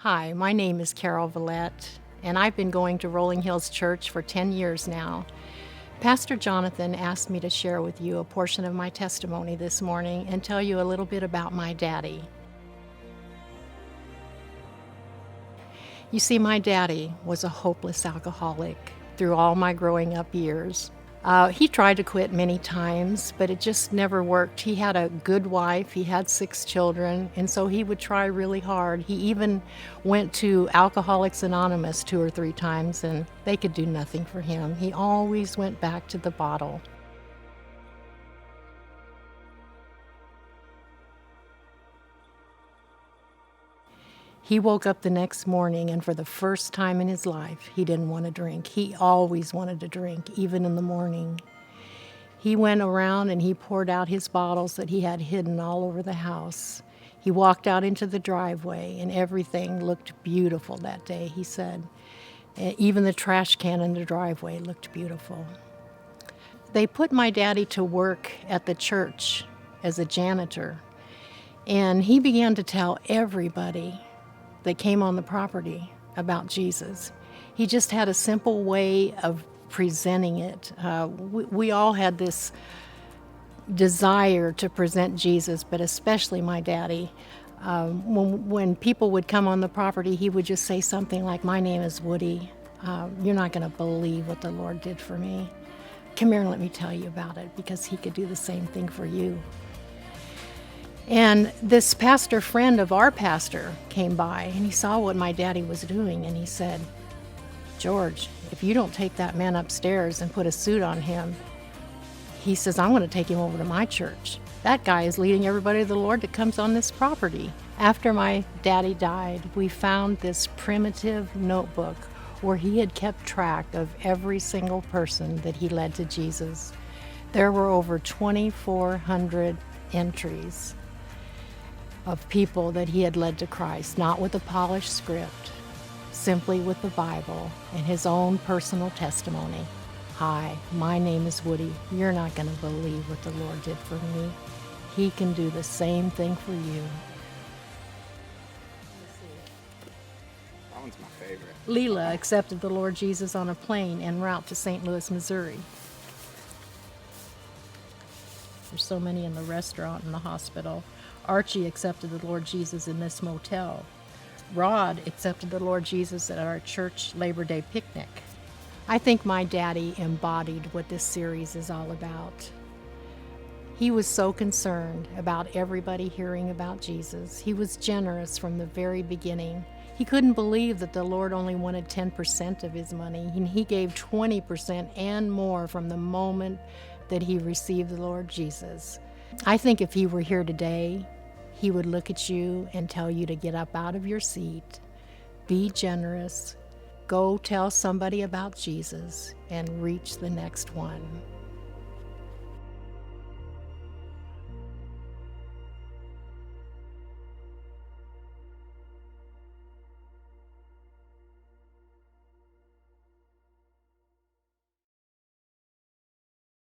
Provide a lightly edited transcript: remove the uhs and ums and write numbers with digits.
Hi, my name is Carol Vallette, and I've been going to Rolling Hills Church for 10 years now. Pastor Jonathan asked me to share with you a portion of my testimony this morning and tell you a little bit about my daddy. You see, my daddy was a hopeless alcoholic through all my growing up years. He tried to quit many times, but it just never worked. He had a good wife, he had 6 children, and so he would try really hard. He even went to Alcoholics Anonymous 2 or 3 times, and they could do nothing for him. He always went back to the bottle. He woke up the next morning, and for the first time in his life, he didn't want to drink. He always wanted to drink, even in the morning. He went around and he poured out his bottles that he had hidden all over the house. He walked out into the driveway, and everything looked beautiful that day, he said. Even the trash can in the driveway looked beautiful. They put my daddy to work at the church as a janitor, and he began to tell everybody that came on the property about Jesus. He just had a simple way of presenting it. We all had this desire to present Jesus, but especially my daddy. When people would come on the property, he would just say something like, "My name is Woody. You're not going to believe what the Lord did for me. Come here and let me tell you about it," because he could do the same thing for you. And this pastor friend of our pastor came by, and he saw what my daddy was doing, and he said, "George, if you don't take that man upstairs and put a suit on him," he says, "I'm going to take him over to my church. That guy is leading everybody to the Lord that comes on this property." After my daddy died, we found this primitive notebook where he had kept track of every single person that he led to Jesus. There were over 2,400 entries of people that he had led to Christ, not with a polished script, simply with the Bible and his own personal testimony. "Hi, my name is Woody. You're not going to believe what the Lord did for me. He can do the same thing for you." That one's my favorite. Leela accepted the Lord Jesus on a plane en route to St. Louis, Missouri. There's so many in the restaurant and the hospital. Archie accepted the Lord Jesus in this motel. Rod accepted the Lord Jesus at our church Labor Day picnic. I think my daddy embodied what this series is all about. He was so concerned about everybody hearing about Jesus. He was generous from the very beginning. He couldn't believe that the Lord only wanted 10% of his money, and he gave 20% and more from the moment that he received the Lord Jesus. I think if he were here today, he would look at you and tell you to get up out of your seat, be generous, go tell somebody about Jesus, and reach the next one.